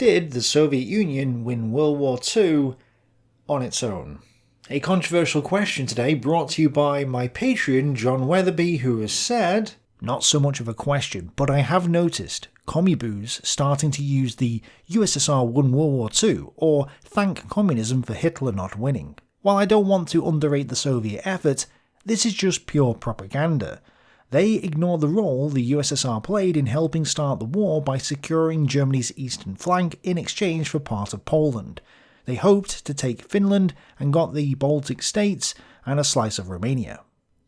did the Soviet Union win World War II on its own? A controversial question today, brought to you by my Patreon, John Weatherby, who has said, not so much of a question, but I have noticed commuboos starting to use the USSR won World War II, or thank communism for Hitler not winning. While I don't want to underrate the Soviet effort, this is just pure propaganda. They ignore the role the USSR played in helping start the war by securing Germany's eastern flank in exchange for part of Poland. They hoped to take Finland and got the Baltic states and a slice of Romania.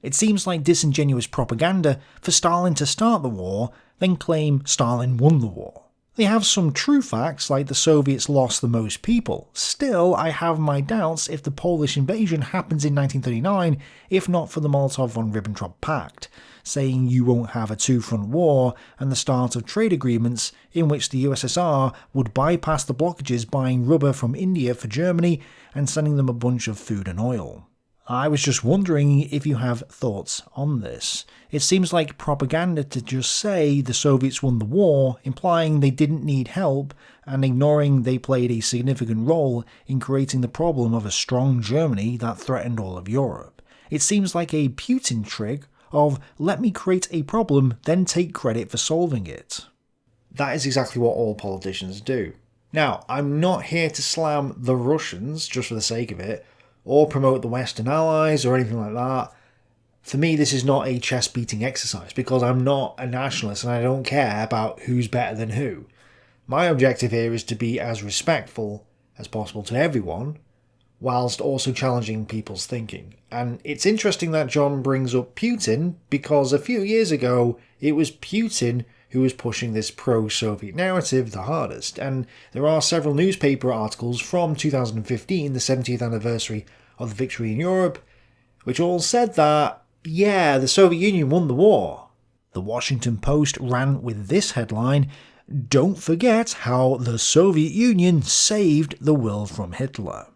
It seems like disingenuous propaganda for Stalin to start the war, then claim Stalin won the war. They have some true facts, like the Soviets lost the most people. Still, I have my doubts if the Polish invasion happens in 1939, if not for the Molotov-von Ribbentrop Pact, saying you won't have a two-front war, and the start of trade agreements in which the USSR would bypass the blockages buying rubber from India for Germany and sending them a bunch of food and oil. I was just wondering if you have thoughts on this. It seems like propaganda to just say the Soviets won the war, implying they didn't need help, and ignoring they played a significant role in creating the problem of a strong Germany that threatened all of Europe. It seems like a Putin trick of let me create a problem, then take credit for solving it. That is exactly what all politicians do. Now, I'm not here to slam the Russians just for the sake of it, or promote the Western Allies or anything like that. For me, this is not a chest-beating exercise, because I'm not a nationalist and I don't care about who's better than who. My objective here is to be as respectful as possible to everyone, whilst also challenging people's thinking. And it's interesting that John brings up Putin, because a few years ago, it was Putin who was pushing this pro-Soviet narrative the hardest, and there are several newspaper articles from 2015, the 70th anniversary of the victory in Europe, which all said that, yeah, the Soviet Union won the war. The Washington Post ran with this headline, "Don't forget how the Soviet Union saved the world from Hitler."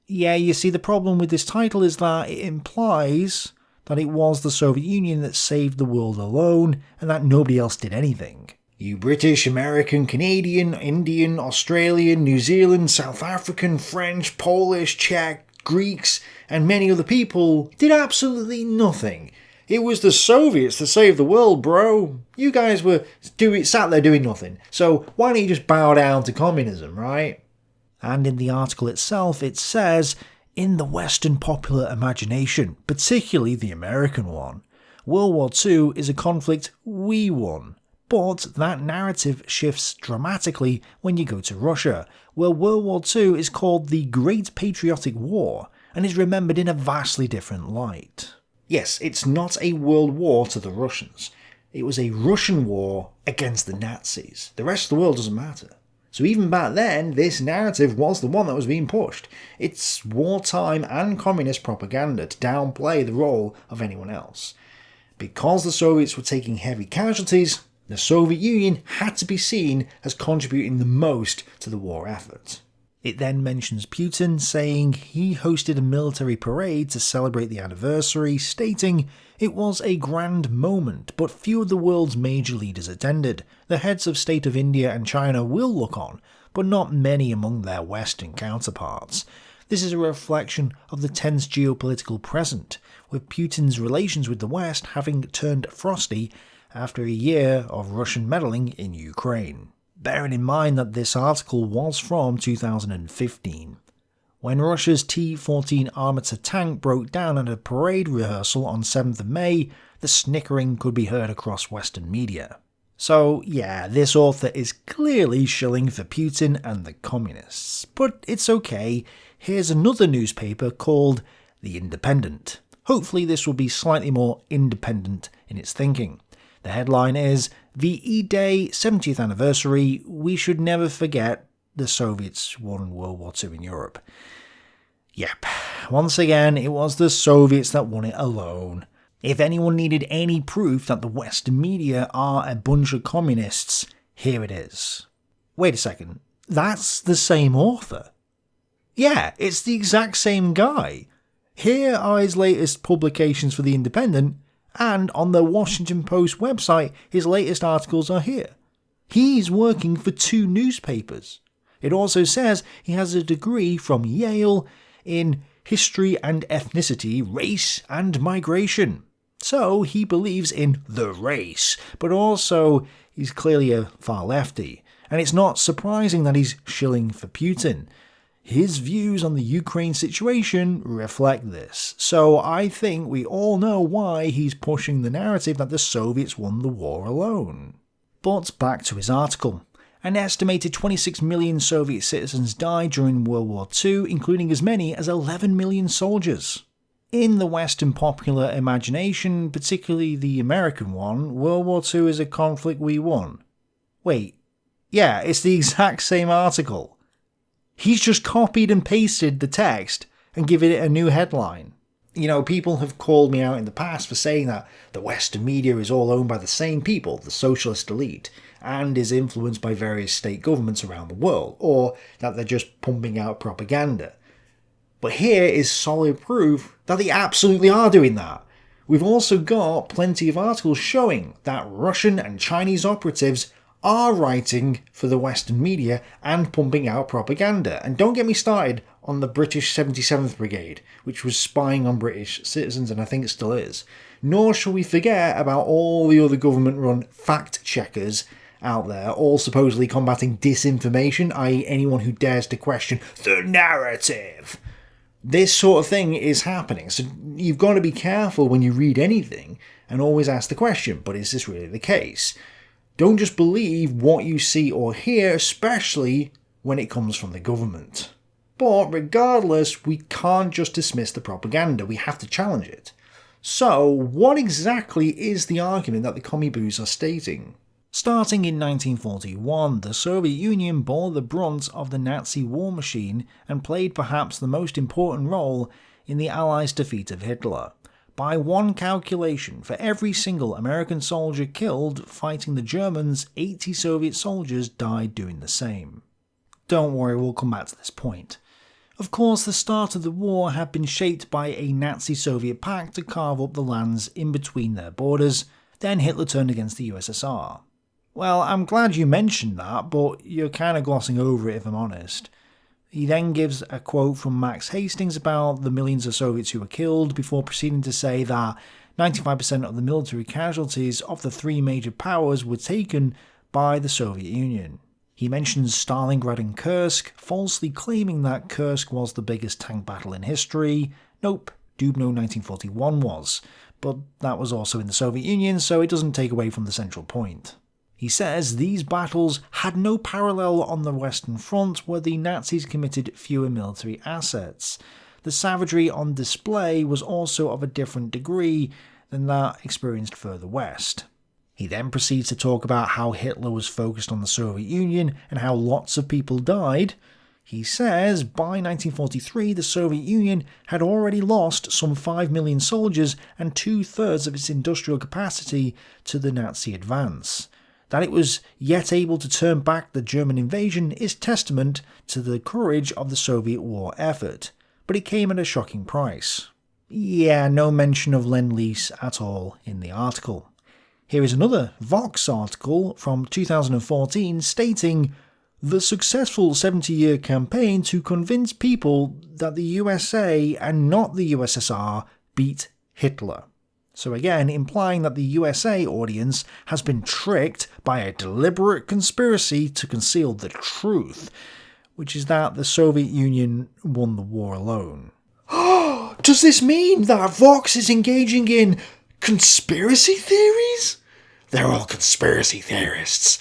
Yeah, you see, the problem with this title is that it implies that it was the Soviet Union that saved the world alone, and that nobody else did anything. You British, American, Canadian, Indian, Australian, New Zealand, South African, French, Polish, Czech, Greeks, and many other people did absolutely nothing. It was the Soviets that saved the world, bro. You guys were sat there doing nothing. So why don't you just bow down to communism, right? And in the article itself, it says, in the Western popular imagination, particularly the American one, World War II is a conflict we won. But that narrative shifts dramatically when you go to Russia, where World War II is called the Great Patriotic War, and is remembered in a vastly different light. Yes, it's not a world war to the Russians. It was a Russian war against the Nazis. The rest of the world doesn't matter. So even back then, this narrative was the one that was being pushed. It's wartime and communist propaganda to downplay the role of anyone else. Because the Soviets were taking heavy casualties, the Soviet Union had to be seen as contributing the most to the war effort. It then mentions Putin, saying he hosted a military parade to celebrate the anniversary, stating, "It was a grand moment, but few of the world's major leaders attended. The heads of state of India and China will look on, but not many among their Western counterparts. This is a reflection of the tense geopolitical present, with Putin's relations with the West having turned frosty after a year of Russian meddling in Ukraine." Bearing in mind that this article was from 2015. When Russia's T-14 Armator tank broke down at a parade rehearsal on 7th of May, the snickering could be heard across Western media. So yeah, this author is clearly shilling for Putin and the communists. But it's okay, here's another newspaper called The Independent. Hopefully this will be slightly more independent in its thinking. The headline is, "VE Day 70th Anniversary, we should never forget the Soviets won World War II in Europe." Yep, once again, it was the Soviets that won it alone. If anyone needed any proof that the Western media are a bunch of communists, here it is. Wait a second, that's the same author? Yeah, it's the exact same guy. Here are his latest publications for The Independent, and on the Washington Post website, his latest articles are here. He's working for two newspapers. It also says he has a degree from Yale in history and ethnicity, race and migration. So he believes in the race, but also he's clearly a far lefty. And it's not surprising that he's shilling for Putin. His views on the Ukraine situation reflect this. So I think we all know why he's pushing the narrative that the Soviets won the war alone. But back to his article. An estimated 26 million Soviet citizens died during World War II, including as many as 11 million soldiers. In the Western popular imagination, particularly the American one, World War II is a conflict we won. Wait, yeah, it's the exact same article. He's just copied and pasted the text and given it a new headline. You know, people have called me out in the past for saying that the Western media is all owned by the same people, the socialist elite, and is influenced by various state governments around the world, or that they're just pumping out propaganda. But here is solid proof that they absolutely are doing that. We've also got plenty of articles showing that Russian and Chinese operatives are writing for the Western media and pumping out propaganda. And don't get me started on the British 77th Brigade, which was spying on British citizens, and I think it still is. Nor shall we forget about all the other government-run fact-checkers out there, all supposedly combating disinformation, i.e. anyone who dares to question the narrative. This sort of thing is happening, so you've got to be careful when you read anything and always ask the question, but is this really the case? Don't just believe what you see or hear, especially when it comes from the government. But regardless, we can't just dismiss the propaganda, we have to challenge it. So, what exactly is the argument that the commie-boos are stating? Starting in 1941, the Soviet Union bore the brunt of the Nazi war machine and played perhaps the most important role in the Allies' defeat of Hitler. By one calculation, for every single American soldier killed fighting the Germans, 80 Soviet soldiers died doing the same. Don't worry, we'll come back to this point. Of course, the start of the war had been shaped by a Nazi-Soviet pact to carve up the lands in between their borders. Then Hitler turned against the USSR. Well, I'm glad you mentioned that, but you're kind of glossing over it if I'm honest. He then gives a quote from Max Hastings about the millions of Soviets who were killed, before proceeding to say that 95% of the military casualties of the three major powers were taken by the Soviet Union. He mentions Stalingrad and Kursk, falsely claiming that Kursk was the biggest tank battle in history. Nope, Dubno 1941 was, but that was also in the Soviet Union, so it doesn't take away from the central point. He says these battles had no parallel on the Western Front, where the Nazis committed fewer military assets. The savagery on display was also of a different degree than that experienced further west. He then proceeds to talk about how Hitler was focused on the Soviet Union and how lots of people died. He says by 1943 the Soviet Union had already lost some 5 million soldiers and 2/3 of its industrial capacity to the Nazi advance. That it was yet able to turn back the German invasion is testament to the courage of the Soviet war effort, but it came at a shocking price. Yeah, no mention of Lend-Lease at all in the article. Here is another Vox article from 2014 stating, "The successful 70-year campaign to convince people that the USA and not the USSR beat Hitler." So again, implying that the USA audience has been tricked by a deliberate conspiracy to conceal the truth, which is that the Soviet Union won the war alone. Does this mean that Vox is engaging in conspiracy theories? They're all conspiracy theorists.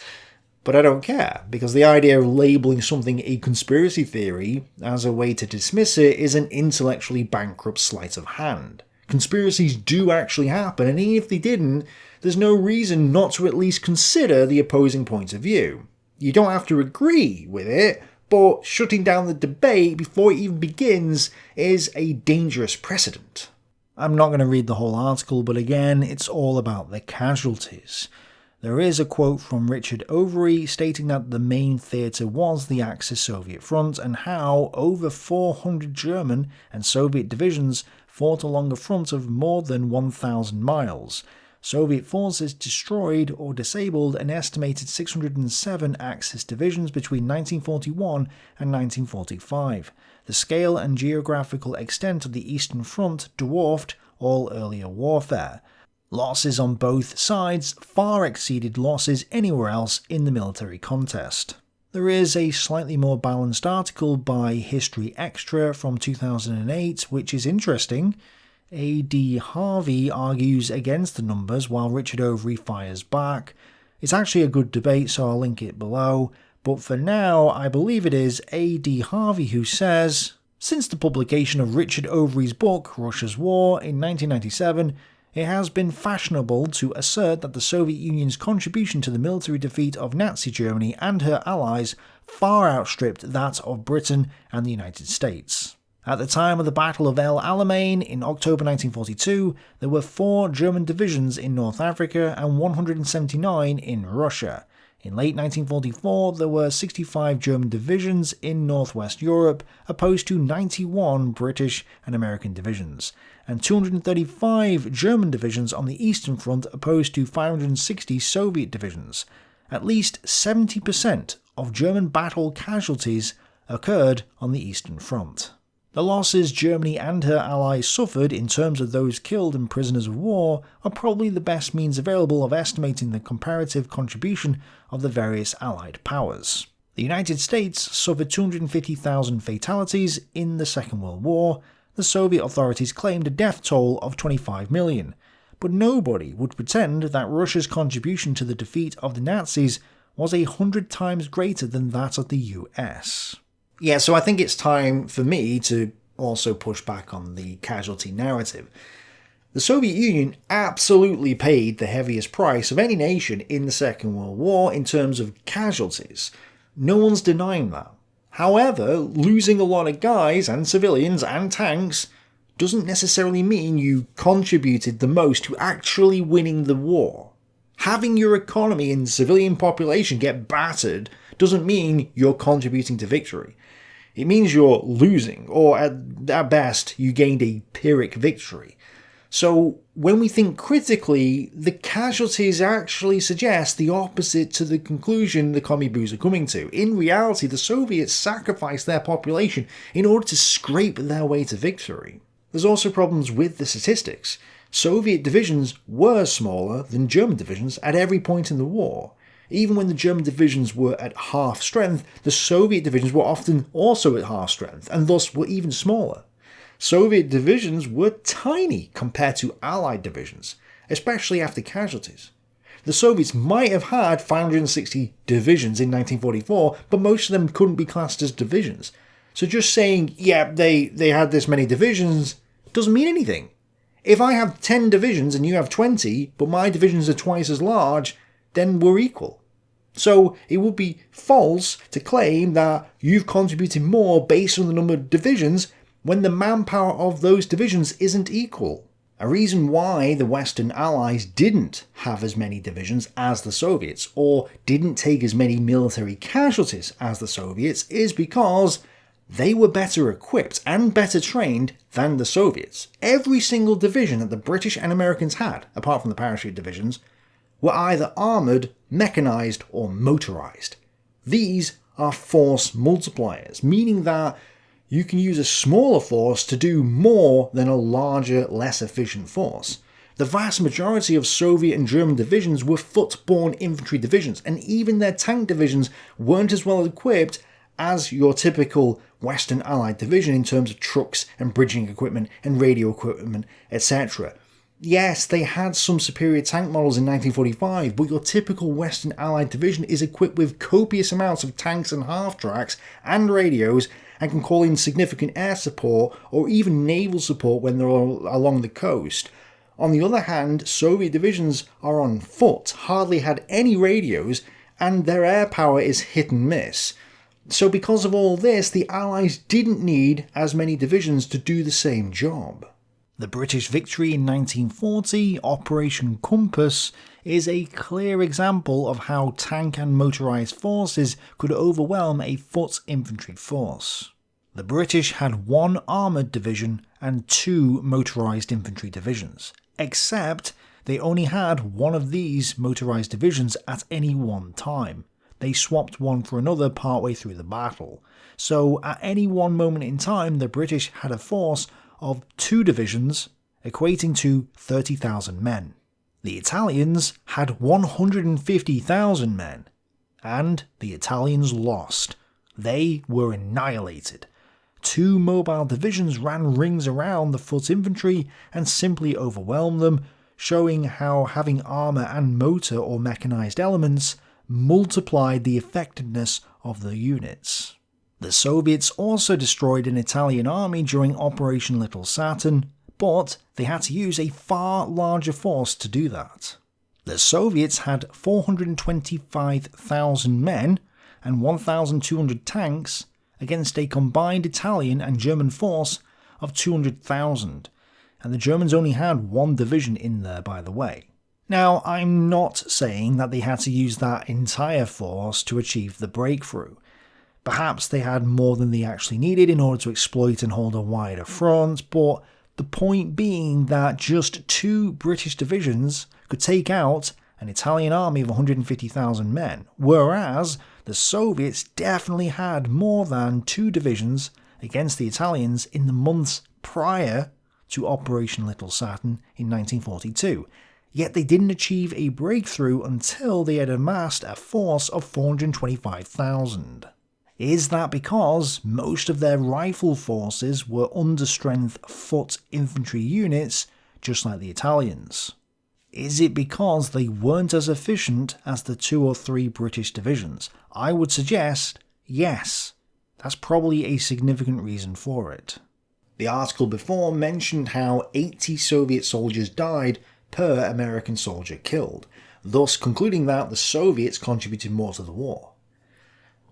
But I don't care, because the idea of labelling something a conspiracy theory as a way to dismiss it is an intellectually bankrupt sleight of hand. Conspiracies do actually happen, and even if they didn't, there's no reason not to at least consider the opposing point of view. You don't have to agree with it, but shutting down the debate before it even begins is a dangerous precedent. I'm not going to read the whole article, but again, it's all about the casualties. There is a quote from Richard Overy stating that the main theatre was the Axis Soviet front, and how over 400 German and Soviet divisions fought along a front of more than 1,000 miles. Soviet forces destroyed or disabled an estimated 607 Axis divisions between 1941 and 1945. The scale and geographical extent of the Eastern Front dwarfed all earlier warfare. Losses on both sides far exceeded losses anywhere else in the military contest. There is a slightly more balanced article by History Extra from 2008, which is interesting. A.D. Harvey argues against the numbers while Richard Overy fires back. It's actually a good debate, so I'll link it below. But for now, I believe it is A.D. Harvey who says, "Since the publication of Richard Overy's book, Russia's War, in 1997, it has been fashionable to assert that the Soviet Union's contribution to the military defeat of Nazi Germany and her allies far outstripped that of Britain and the United States. At the time of the Battle of El Alamein in October 1942, there were 4 German divisions in North Africa and 179 in Russia. In late 1944, there were 65 German divisions in Northwest Europe, opposed to 91 British and American divisions, and 235 German divisions on the Eastern Front, opposed to 560 Soviet divisions. At least 70% of German battle casualties occurred on the Eastern Front." The losses Germany and her allies suffered in terms of those killed and prisoners of war are probably the best means available of estimating the comparative contribution of the various allied powers. The United States suffered 250,000 fatalities in the Second World War. The Soviet authorities claimed a death toll of 25 million. But nobody would pretend that Russia's contribution to the defeat of the Nazis was 100 times greater than that of the US. Yeah, so I think it's time for me to also push back on the casualty narrative. The Soviet Union absolutely paid the heaviest price of any nation in the Second World War in terms of casualties. No one's denying that. However, losing a lot of guys and civilians and tanks doesn't necessarily mean you contributed the most to actually winning the war. Having your economy and civilian population get battered doesn't mean you're contributing to victory. It means you're losing, or at best, you gained a Pyrrhic victory. So when we think critically, the casualties actually suggest the opposite to the conclusion the commie boos are coming to. In reality, the Soviets sacrificed their population in order to scrape their way to victory. There's also problems with the statistics. Soviet divisions were smaller than German divisions at every point in the war. Even when the German divisions were at half strength, the Soviet divisions were often also at half strength, and thus were even smaller. Soviet divisions were tiny compared to Allied divisions, especially after casualties. The Soviets might have had 560 divisions in 1944, but most of them couldn't be classed as divisions. So just saying, yeah, they had this many divisions, doesn't mean anything. If I have 10 divisions and you have 20, but my divisions are twice as large, then we're equal. So it would be false to claim that you've contributed more based on the number of divisions when the manpower of those divisions isn't equal. A reason why the Western Allies didn't have as many divisions as the Soviets, or didn't take as many military casualties as the Soviets, is because they were better equipped and better trained than the Soviets. Every single division that the British and Americans had, apart from the parachute divisions, were either armoured, mechanised, or motorised. These are force multipliers, meaning that you can use a smaller force to do more than a larger, less efficient force. The vast majority of Soviet and German divisions were foot-borne infantry divisions, and even their tank divisions weren't as well equipped as your typical Western Allied division in terms of trucks and bridging equipment and radio equipment, etc. Yes, they had some superior tank models in 1945, but your typical Western Allied division is equipped with copious amounts of tanks and half-tracks and radios, and can call in significant air support or even naval support when they're along the coast. On the other hand, Soviet divisions are on foot, hardly had any radios, and their air power is hit and miss. So because of all this, the Allies didn't need as many divisions to do the same job. The British victory in 1940, Operation Compass, is a clear example of how tank and motorised forces could overwhelm a foot infantry force. The British had 1 armoured division and 2 motorised infantry divisions, except they only had one of these motorised divisions at any one time. They swapped one for another partway through the battle. So at any one moment in time, the British had a force of 2 divisions, equating to 30,000 men. The Italians had 150,000 men, and the Italians lost. They were annihilated. 2 mobile divisions ran rings around the foot infantry and simply overwhelmed them, showing how having armour and motor or mechanised elements multiplied the effectiveness of the units. The Soviets also destroyed an Italian army during Operation Little Saturn, but they had to use a far larger force to do that. The Soviets had 425,000 men and 1,200 tanks against a combined Italian and German force of 200,000, and the Germans only had 1 division in there, by the way. Now, I'm not saying that they had to use that entire force to achieve the breakthrough. Perhaps they had more than they actually needed in order to exploit and hold a wider front, but the point being that just 2 British divisions could take out an Italian army of 150,000 men, whereas the Soviets definitely had more than 2 divisions against the Italians in the months prior to Operation Little Saturn in 1942. Yet they didn't achieve a breakthrough until they had amassed a force of 425,000. Is that because most of their rifle forces were understrength foot infantry units, just like the Italians? Is it because they weren't as efficient as the 2 or 3 British divisions? I would suggest yes. That's probably a significant reason for it. The article before mentioned how 80 Soviet soldiers died per American soldier killed, thus concluding that the Soviets contributed more to the war.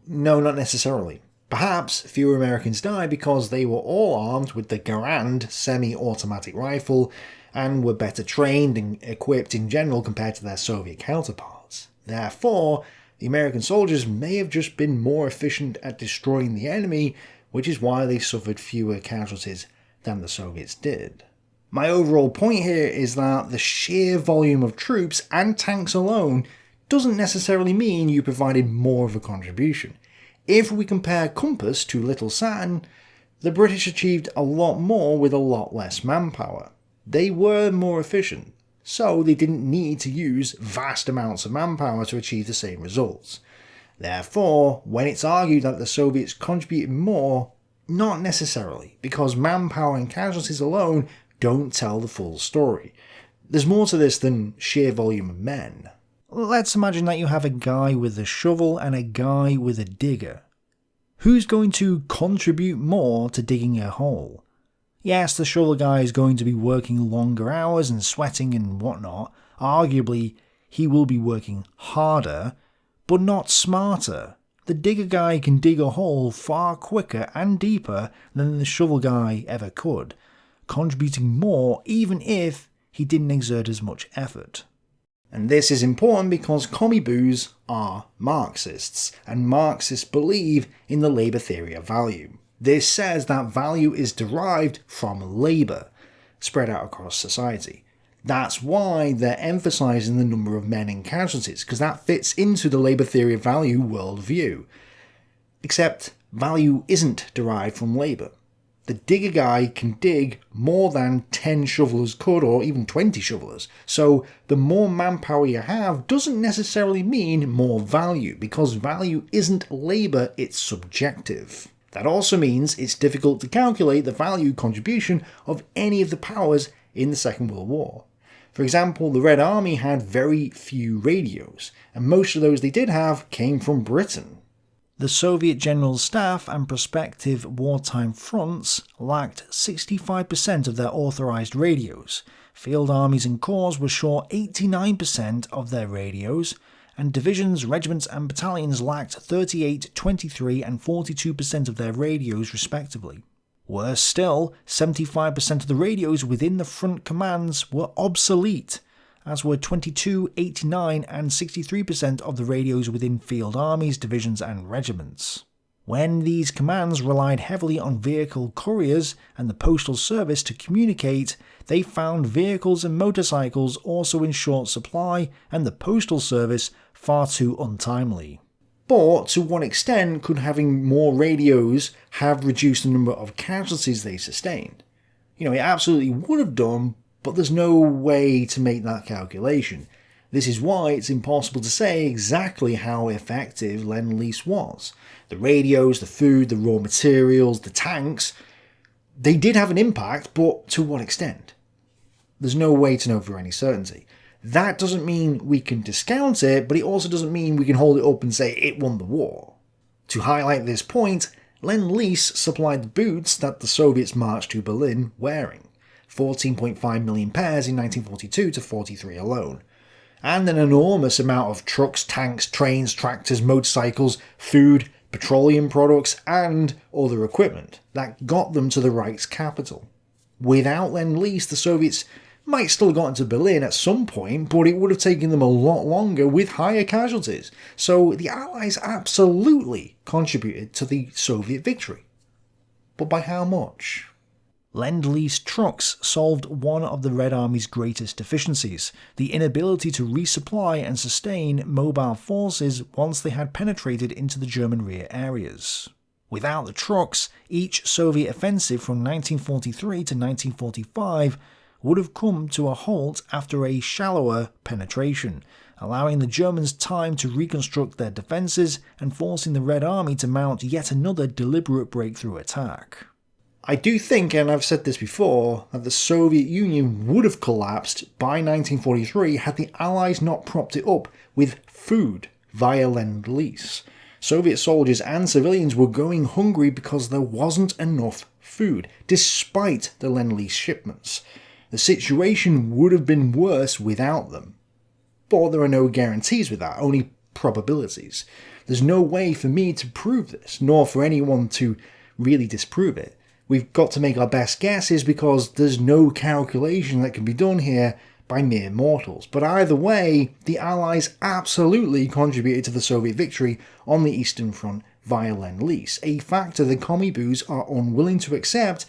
No, not necessarily. Perhaps fewer Americans died because they were all armed with the Garand semi-automatic rifle and were better trained and equipped in general compared to their Soviet counterparts. Therefore, the American soldiers may have just been more efficient at destroying the enemy, which is why they suffered fewer casualties than the Soviets did. My overall point here is that the sheer volume of troops and tanks alone doesn't necessarily mean you provided more of a contribution. If we compare Compass to Little Saturn, the British achieved a lot more with a lot less manpower. They were more efficient, so they didn't need to use vast amounts of manpower to achieve the same results. Therefore, when it's argued that the Soviets contributed more, not necessarily, because manpower and casualties alone don't tell the full story. There's more to this than sheer volume of men. Let's imagine that you have a guy with a shovel and a guy with a digger. Who's going to contribute more to digging a hole? Yes, the shovel guy is going to be working longer hours and sweating and whatnot. Arguably, he will be working harder, but not smarter. The digger guy can dig a hole far quicker and deeper than the shovel guy ever could, contributing more even if he didn't exert as much effort. And this is important because commie boos are Marxists, and Marxists believe in the labour theory of value. This says that value is derived from labour, spread out across society. That's why they're emphasising the number of men and casualties, because that fits into the labour theory of value worldview. Except value isn't derived from labour. The digger guy can dig more than 10 shovelers could, or even 20 shovelers. So the more manpower you have doesn't necessarily mean more value, because value isn't labour, it's subjective. That also means it's difficult to calculate the value contribution of any of the powers in the Second World War. For example, the Red Army had very few radios, and most of those they did have came from Britain. The Soviet General Staff and prospective wartime fronts lacked 65% of their authorised radios. Field armies and corps were short 89% of their radios, and divisions, regiments and battalions lacked 38, 23 and 42% of their radios respectively. Worse still, 75% of the radios within the front commands were obsolete, as were 22, 89 and 63% of the radios within field armies, divisions and regiments. When these commands relied heavily on vehicle couriers and the postal service to communicate, they found vehicles and motorcycles also in short supply and the postal service far too untimely. But to what extent could having more radios have reduced the number of casualties they sustained? It absolutely would have done, but there's no way to make that calculation. This is why it's impossible to say exactly how effective Lend-Lease was. The radios, the food, the raw materials, the tanks, they did have an impact, but to what extent? There's no way to know for any certainty. That doesn't mean we can discount it, but it also doesn't mean we can hold it up and say it won the war. To highlight this point, Lend-Lease supplied the boots that the Soviets marched to Berlin wearing, 14.5 million pairs in 1942 to 43 alone. And an enormous amount of trucks, tanks, trains, tractors, motorcycles, food, petroleum products, and other equipment that got them to the Reich's capital. Without Lend-Lease, the Soviets might still have gotten to Berlin at some point, but it would have taken them a lot longer with higher casualties. So the Allies absolutely contributed to the Soviet victory. But by how much? Lend-Lease trucks solved one of the Red Army's greatest deficiencies, the inability to resupply and sustain mobile forces once they had penetrated into the German rear areas. Without the trucks, each Soviet offensive from 1943 to 1945 would have come to a halt after a shallower penetration, allowing the Germans time to reconstruct their defences and forcing the Red Army to mount yet another deliberate breakthrough attack. I do think, and I've said this before, that the Soviet Union would have collapsed by 1943 had the Allies not propped it up with food via Lend-Lease. Soviet soldiers and civilians were going hungry because there wasn't enough food, despite the Lend-Lease shipments. The situation would have been worse without them. But there are no guarantees with that, only probabilities. There's no way for me to prove this, nor for anyone to really disprove it. We've got to make our best guesses because there's no calculation that can be done here by mere mortals. But either way, the Allies absolutely contributed to the Soviet victory on the Eastern Front via Lend-Lease, a factor the commie-boos are unwilling to accept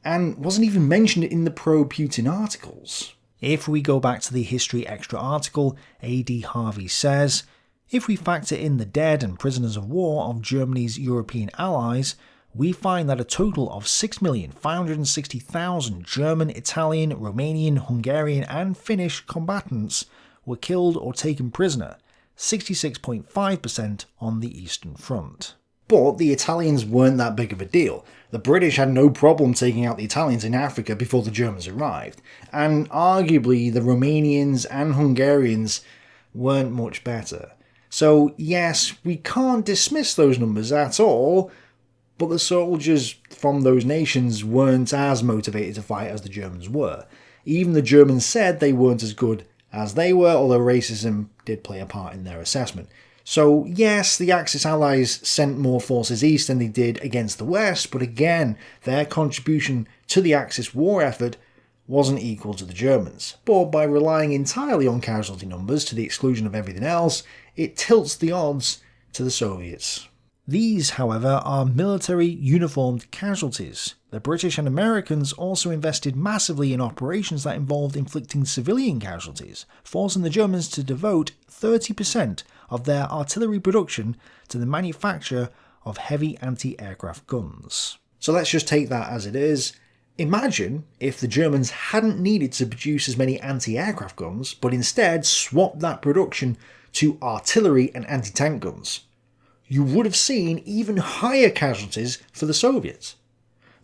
and wasn't even mentioned in the pro-Putin articles. If we go back to the History Extra article, A.D. Harvey says, if we factor in the dead and prisoners of war of Germany's European allies, we find that a total of 6,560,000 German, Italian, Romanian, Hungarian and Finnish combatants were killed or taken prisoner, 66.5% on the Eastern Front. But the Italians weren't that big of a deal. The British had no problem taking out the Italians in Africa before the Germans arrived, and arguably the Romanians and Hungarians weren't much better. So yes, we can't dismiss those numbers at all, but the soldiers from those nations weren't as motivated to fight as the Germans were. Even the Germans said they weren't as good as they were, although racism did play a part in their assessment. So yes, the Axis allies sent more forces east than they did against the west, but again, their contribution to the Axis war effort wasn't equal to the Germans. But by relying entirely on casualty numbers to the exclusion of everything else, it tilts the odds to the Soviets. These, however, are military uniformed casualties. The British and Americans also invested massively in operations that involved inflicting civilian casualties, forcing the Germans to devote 30% of their artillery production to the manufacture of heavy anti-aircraft guns. So let's just take that as it is. Imagine if the Germans hadn't needed to produce as many anti-aircraft guns, but instead swapped that production to artillery and anti-tank guns. You would have seen even higher casualties for the Soviets.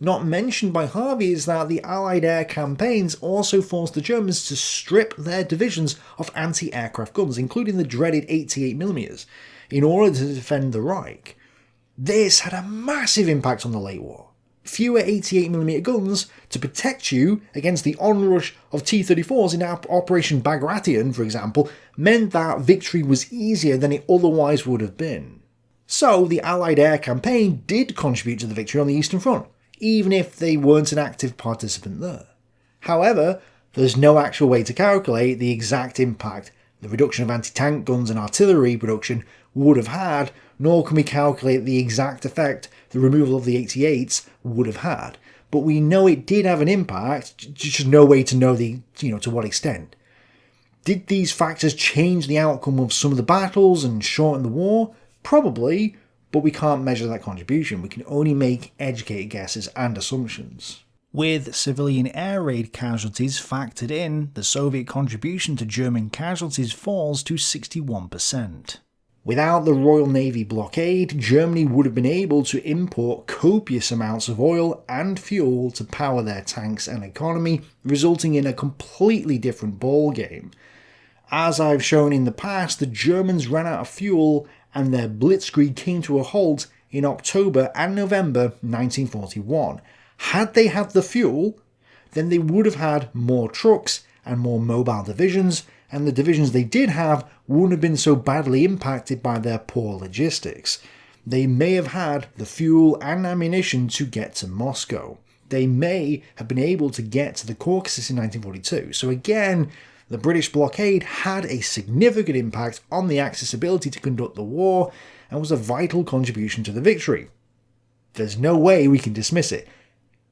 Not mentioned by Harvey is that the Allied air campaigns also forced the Germans to strip their divisions of anti-aircraft guns, including the dreaded 88mm, in order to defend the Reich. This had a massive impact on the late war. Fewer 88mm guns to protect you against the onrush of T-34s in Operation Bagration, for example, meant that victory was easier than it otherwise would have been. So the Allied air campaign did contribute to the victory on the Eastern Front, even if they weren't an active participant there. However, there's no actual way to calculate the exact impact the reduction of anti-tank guns and artillery production would have had, nor can we calculate the exact effect the removal of the 88s would have had. But we know it did have an impact, just no way to know to what extent. Did these factors change the outcome of some of the battles and shorten the war? Probably, but we can't measure that contribution. We can only make educated guesses and assumptions. With civilian air raid casualties factored in, the Soviet contribution to German casualties falls to 61%. Without the Royal Navy blockade, Germany would have been able to import copious amounts of oil and fuel to power their tanks and economy, resulting in a completely different ballgame. As I've shown in the past, the Germans ran out of fuel and their blitzkrieg came to a halt in October and November 1941. Had they had the fuel, then they would have had more trucks and more mobile divisions, and the divisions they did have wouldn't have been so badly impacted by their poor logistics. They may have had the fuel and ammunition to get to Moscow. They may have been able to get to the Caucasus in 1942. So again, the British blockade had a significant impact on the Axis' ability to conduct the war and was a vital contribution to the victory. There's no way we can dismiss it,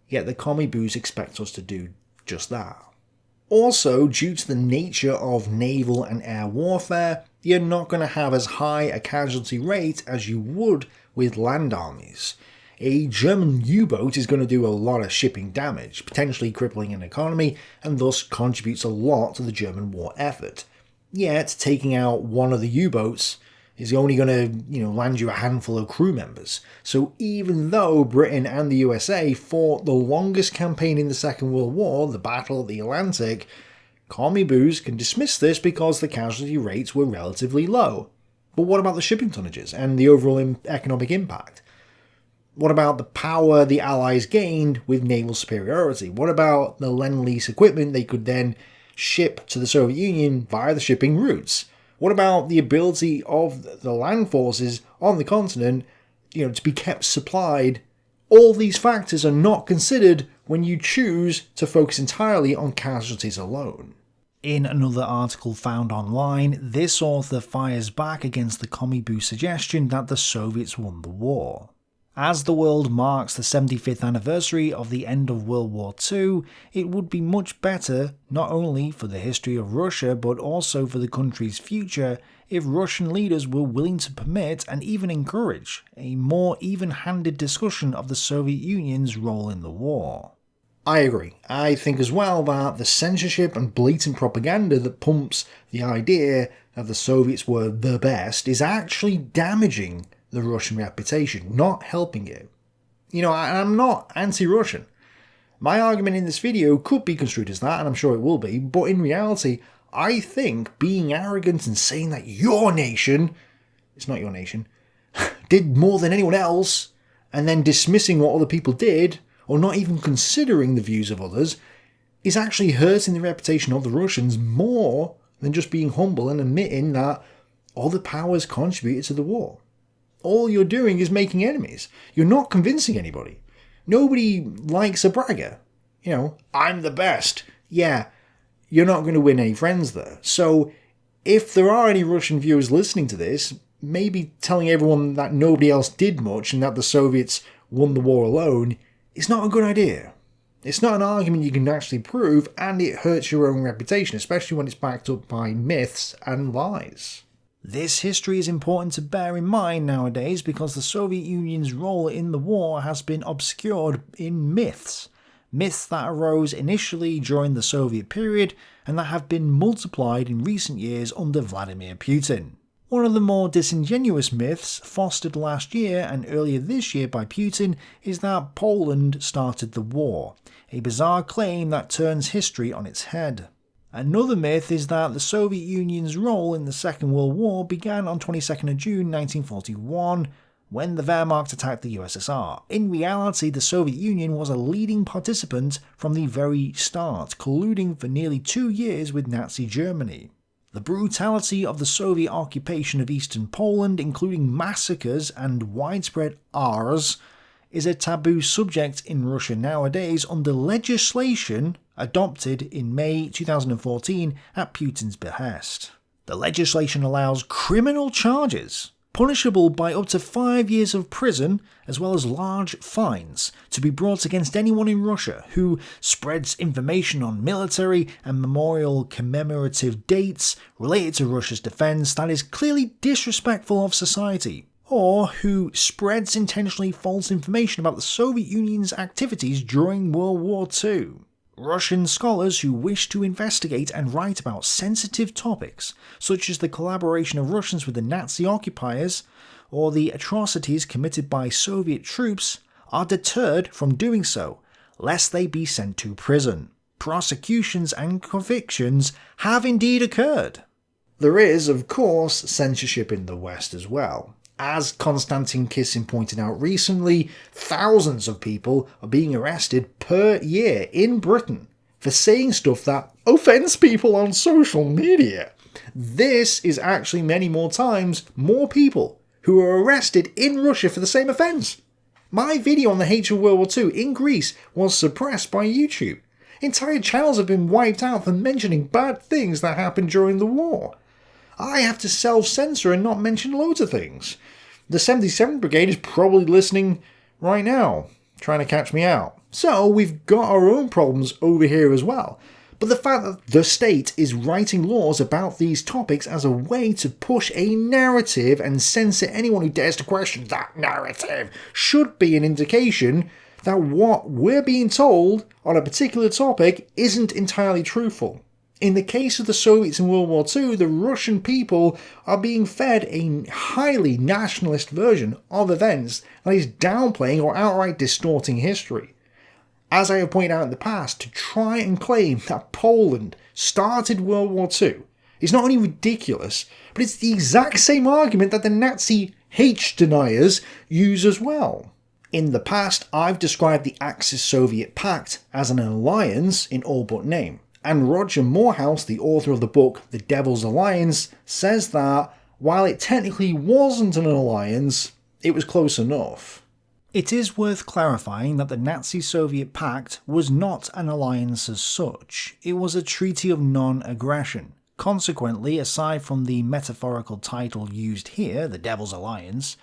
yet the commie boos expect us to do just that. Also, due to the nature of naval and air warfare, you're not going to have as high a casualty rate as you would with land armies. A German U-boat is going to do a lot of shipping damage, potentially crippling an economy, and thus contributes a lot to the German war effort. Yet, taking out one of the U-boats is only going to, land you a handful of crew members. So even though Britain and the USA fought the longest campaign in the Second World War, the Battle of the Atlantic, commie boos can dismiss this because the casualty rates were relatively low. But what about the shipping tonnages and the overall economic impact? What about the power the Allies gained with naval superiority? What about the Lend-Lease equipment they could then ship to the Soviet Union via the shipping routes? What about the ability of the land forces on the continent, to be kept supplied? All these factors are not considered when you choose to focus entirely on casualties alone. In another article found online, this author fires back against the commie boo suggestion that the Soviets won the war. As the world marks the 75th anniversary of the end of World War II, it would be much better, not only for the history of Russia but also for the country's future, if Russian leaders were willing to permit and even encourage a more even-handed discussion of the Soviet Union's role in the war. I agree. I think as well that the censorship and blatant propaganda that pumps the idea that the Soviets were the best is actually damaging the Russian reputation, not helping it. I'm not anti-Russian. My argument in this video could be construed as that, and I'm sure it will be, but in reality, I think being arrogant and saying that your nation, it's not your nation, did more than anyone else, and then dismissing what other people did, or not even considering the views of others, is actually hurting the reputation of the Russians more than just being humble and admitting that other powers contributed to the war. All you're doing is making enemies. You're not convincing anybody. Nobody likes a bragger. I'm the best. Yeah, you're not going to win any friends there. So if there are any Russian viewers listening to this, maybe telling everyone that nobody else did much and that the Soviets won the war alone is not a good idea. It's not an argument you can actually prove, and it hurts your own reputation, especially when it's backed up by myths and lies. This history is important to bear in mind nowadays because the Soviet Union's role in the war has been obscured in myths. Myths that arose initially during the Soviet period and that have been multiplied in recent years under Vladimir Putin. One of the more disingenuous myths fostered last year and earlier this year by Putin is that Poland started the war, a bizarre claim that turns history on its head. Another myth is that the Soviet Union's role in the Second World War began on 22nd of June 1941, when the Wehrmacht attacked the USSR. In reality, the Soviet Union was a leading participant from the very start, colluding for nearly 2 years with Nazi Germany. The brutality of the Soviet occupation of eastern Poland, including massacres and widespread Rs, is a taboo subject in Russia nowadays under legislation adopted in May 2014 at Putin's behest. The legislation allows criminal charges, punishable by up to 5 years of prison, as well as large fines, to be brought against anyone in Russia who spreads information on military and memorial commemorative dates related to Russia's defense that is clearly disrespectful of society, or who spreads intentionally false information about the Soviet Union's activities during World War II. Russian scholars who wish to investigate and write about sensitive topics, such as the collaboration of Russians with the Nazi occupiers or the atrocities committed by Soviet troops, are deterred from doing so, lest they be sent to prison. Prosecutions and convictions have indeed occurred. There is, of course, censorship in the West as well. As Konstantin Kisin pointed out recently, thousands of people are being arrested per year in Britain for saying stuff that offends people on social media. This is actually many more times more people who are arrested in Russia for the same offence. My video on the hatred of World War II in Greece was suppressed by YouTube. Entire channels have been wiped out for mentioning bad things that happened during the war. I have to self-censor and not mention loads of things. The 77th Brigade is probably listening right now, trying to catch me out. So we've got our own problems over here as well. But the fact that the state is writing laws about these topics as a way to push a narrative and censor anyone who dares to question that narrative should be an indication that what we're being told on a particular topic isn't entirely truthful. In the case of the Soviets in World War II, the Russian people are being fed a highly nationalist version of events that is downplaying or outright distorting history. As I have pointed out in the past, to try and claim that Poland started World War II is not only ridiculous, but it's the exact same argument that the Nazi H deniers use as well. In the past, I've described the Axis-Soviet Pact as an alliance in all but name. And Roger Morehouse, the author of the book The Devil's Alliance, says that while it technically wasn't an alliance, it was close enough. It is worth clarifying that the Nazi-Soviet Pact was not an alliance as such. It was a treaty of non-aggression. Consequently, aside from the metaphorical title used here, The Devil's Alliance,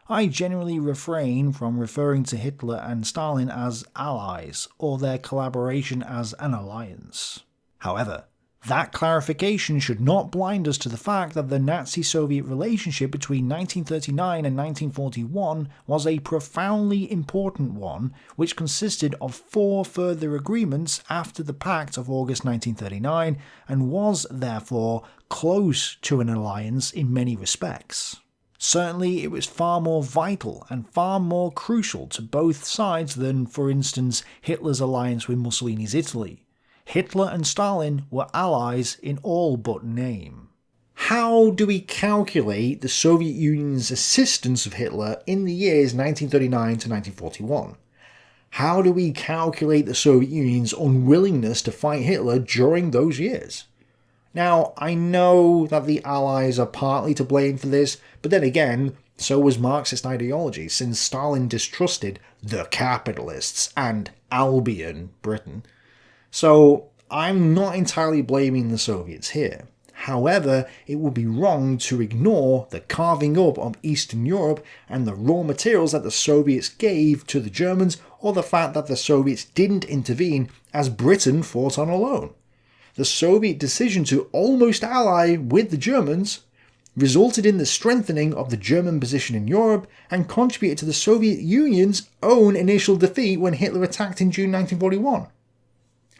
I generally refrain from referring to Hitler and Stalin as allies, or their collaboration as an alliance. However, that clarification should not blind us to the fact that the Nazi-Soviet relationship between 1939 and 1941 was a profoundly important one, which consisted of 4 further agreements after the Pact of August 1939, and was, therefore, close to an alliance in many respects. Certainly, it was far more vital and far more crucial to both sides than, for instance, Hitler's alliance with Mussolini's Italy. Hitler and Stalin were allies in all but name. How do we calculate the Soviet Union's assistance of Hitler in the years 1939 to 1941? How do we calculate the Soviet Union's unwillingness to fight Hitler during those years? Now, I know that the Allies are partly to blame for this, but then again, so was Marxist ideology, since Stalin distrusted the capitalists and Albion, Britain. So, I'm not entirely blaming the Soviets here. However, it would be wrong to ignore the carving up of Eastern Europe and the raw materials that the Soviets gave to the Germans, or the fact that the Soviets didn't intervene as Britain fought on alone. The Soviet decision to almost ally with the Germans resulted in the strengthening of the German position in Europe and contributed to the Soviet Union's own initial defeat when Hitler attacked in June 1941.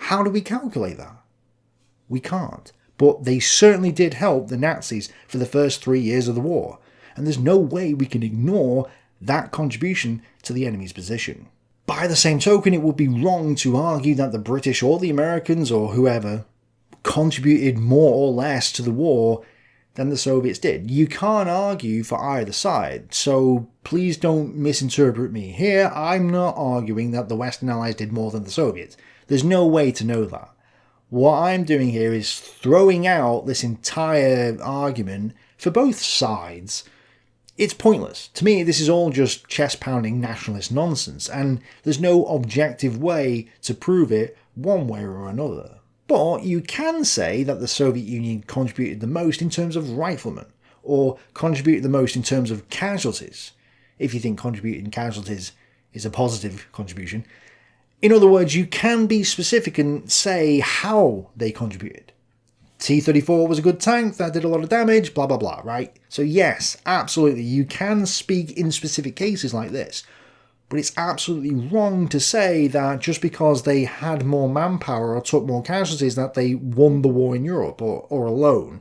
How do we calculate that? We can't. But they certainly did help the Nazis for the first 3 years of the war, and there's no way we can ignore that contribution to the enemy's position. By the same token, it would be wrong to argue that the British or the Americans or whoever contributed more or less to the war than the Soviets did. You can't argue for either side, so please don't misinterpret me here. I'm not arguing that the Western Allies did more than the Soviets. There's no way to know that. What I'm doing here is throwing out this entire argument for both sides. It's pointless. To me, this is all just chest-pounding nationalist nonsense, and there's no objective way to prove it one way or another. But you can say that the Soviet Union contributed the most in terms of riflemen, or contributed the most in terms of casualties, if you think contributing casualties is a positive contribution. In other words, you can be specific and say how they contributed. T-34 was a good tank that did a lot of damage, blah blah blah, right? So yes, absolutely, you can speak in specific cases like this. But it's absolutely wrong to say that just because they had more manpower or took more casualties that they won the war in Europe or alone.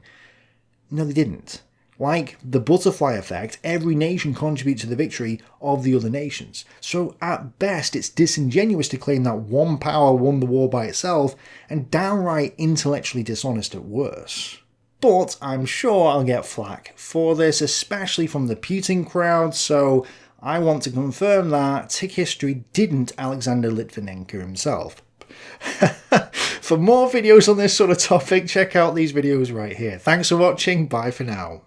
No, they didn't. Like the butterfly effect, every nation contributes to the victory of the other nations. So at best, it's disingenuous to claim that one power won the war by itself, and downright intellectually dishonest at worst. But I'm sure I'll get flack for this, especially from the Putin crowd, so I want to confirm that Tick History didn't Alexander Litvinenko himself. For more videos on this sort of topic, check out these videos right here. Thanks for watching, bye for now.